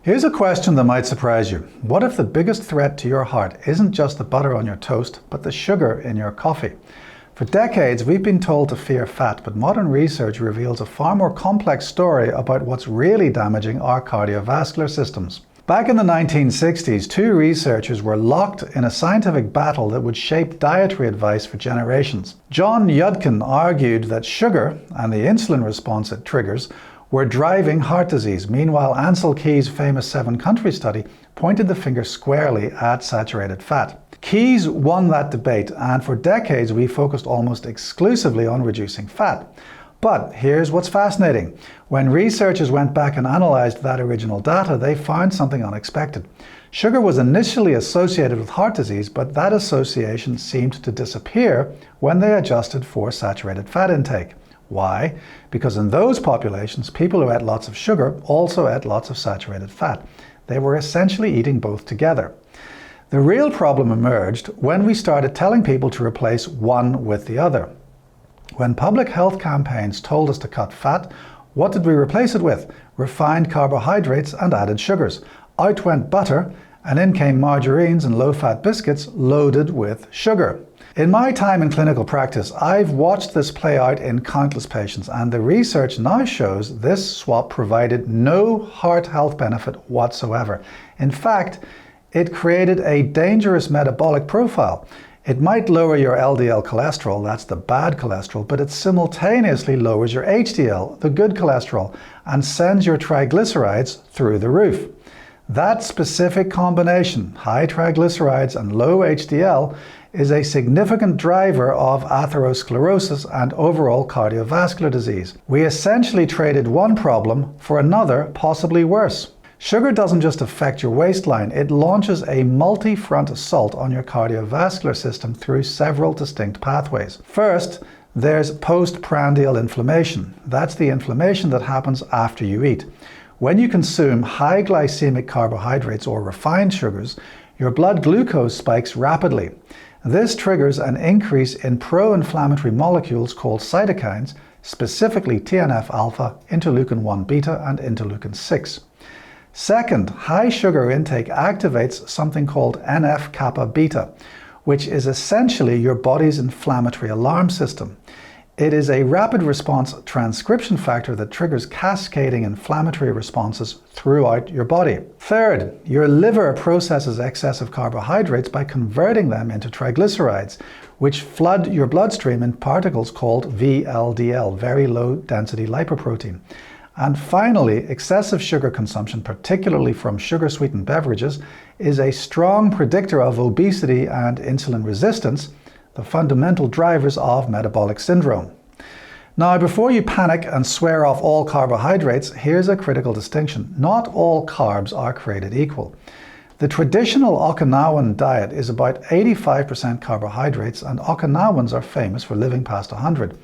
Here's a question that might surprise you. What if the biggest threat to your heart isn't just the butter on your toast, but the sugar in your coffee? For decades, we've been told to fear fat, but modern research reveals a far more complex story about what's really damaging our cardiovascular systems. Back in the 1960s, two researchers were locked in a scientific battle that would shape dietary advice for generations. John Yudkin argued that sugar and the insulin response it triggers were driving heart disease. Meanwhile, Ancel Keys' famous 7-country study pointed the finger squarely at saturated fat. Keys won that debate, and for decades we focused almost exclusively on reducing fat. But here's what's fascinating. When researchers went back and analyzed that original data, they found something unexpected. Sugar was initially associated with heart disease, but that association seemed to disappear when they adjusted for saturated fat intake. Why? Because in those populations, people who ate lots of sugar also ate lots of saturated fat. They were essentially eating both together. The real problem emerged when we started telling people to replace one with the other. When public health campaigns told us to cut fat, what did we replace it with? Refined carbohydrates and added sugars. Out went butter, and in came margarines and low-fat biscuits loaded with sugar. In my time in clinical practice, I've watched this play out in countless patients, and the research now shows this swap provided no heart health benefit whatsoever. In fact, it created a dangerous metabolic profile. It might lower your LDL cholesterol, that's the bad cholesterol, but it simultaneously lowers your HDL, the good cholesterol, and sends your triglycerides through the roof. That specific combination, high triglycerides and low HDL, is a significant driver of atherosclerosis and overall cardiovascular disease. We essentially traded one problem for another, possibly worse. Sugar doesn't just affect your waistline, it launches a multi-front assault on your cardiovascular system through several distinct pathways. First, there's post-prandial inflammation. That's the inflammation that happens after you eat. When you consume high glycemic carbohydrates or refined sugars, your blood glucose spikes rapidly. This triggers an increase in pro-inflammatory molecules called cytokines, specifically TNF-alpha, interleukin-1 beta, and interleukin-6. Second, high sugar intake activates something called NF-kappa-beta, which is essentially your body's inflammatory alarm system. It is a rapid response transcription factor that triggers cascading inflammatory responses throughout your body. Third, your liver processes excessive carbohydrates by converting them into triglycerides, which flood your bloodstream in particles called VLDL, very low density lipoprotein. And finally, excessive sugar consumption, particularly from sugar-sweetened beverages, is a strong predictor of obesity and insulin resistance, the fundamental drivers of metabolic syndrome. Now, before you panic and swear off all carbohydrates, here's a critical distinction. Not all carbs are created equal. The traditional Okinawan diet is about 85% carbohydrates, and Okinawans are famous for living past 100.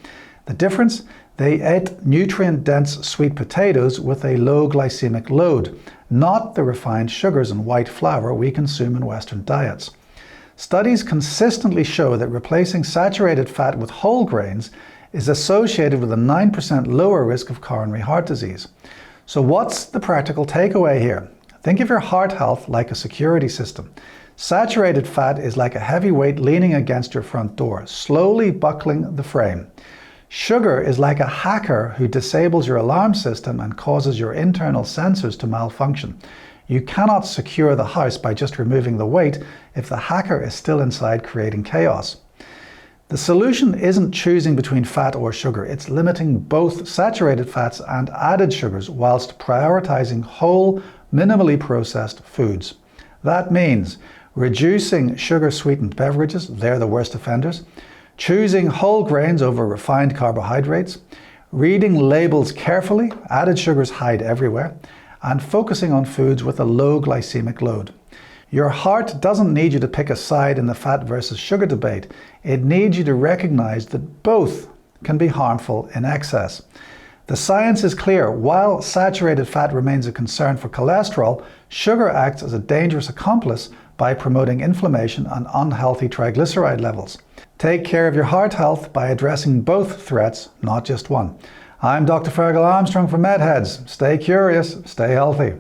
The difference? They ate nutrient-dense sweet potatoes with a low glycemic load, not the refined sugars and white flour we consume in Western diets. Studies consistently show that replacing saturated fat with whole grains is associated with a 9% lower risk of coronary heart disease. So what's the practical takeaway here? Think of your heart health like a security system. Saturated fat is like a heavy weight leaning against your front door, slowly buckling the frame. Sugar is like a hacker who disables your alarm system and causes your internal sensors to malfunction. You cannot secure the house by just removing the weight if the hacker is still inside creating chaos. The solution isn't choosing between fat or sugar, it's limiting both saturated fats and added sugars whilst prioritizing whole, minimally processed foods. That means reducing sugar-sweetened beverages, they're the worst offenders, choosing whole grains over refined carbohydrates, reading labels carefully, added sugars hide everywhere, and focusing on foods with a low glycemic load. Your heart doesn't need you to pick a side in the fat versus sugar debate. It needs you to recognize that both can be harmful in excess. The science is clear. While saturated fat remains a concern for cholesterol, sugar acts as a dangerous accomplice by promoting inflammation and unhealthy triglyceride levels. Take care of your heart health by addressing both threats, not just one. I'm Dr. Fergal Armstrong from MedHeads. Stay curious, stay healthy.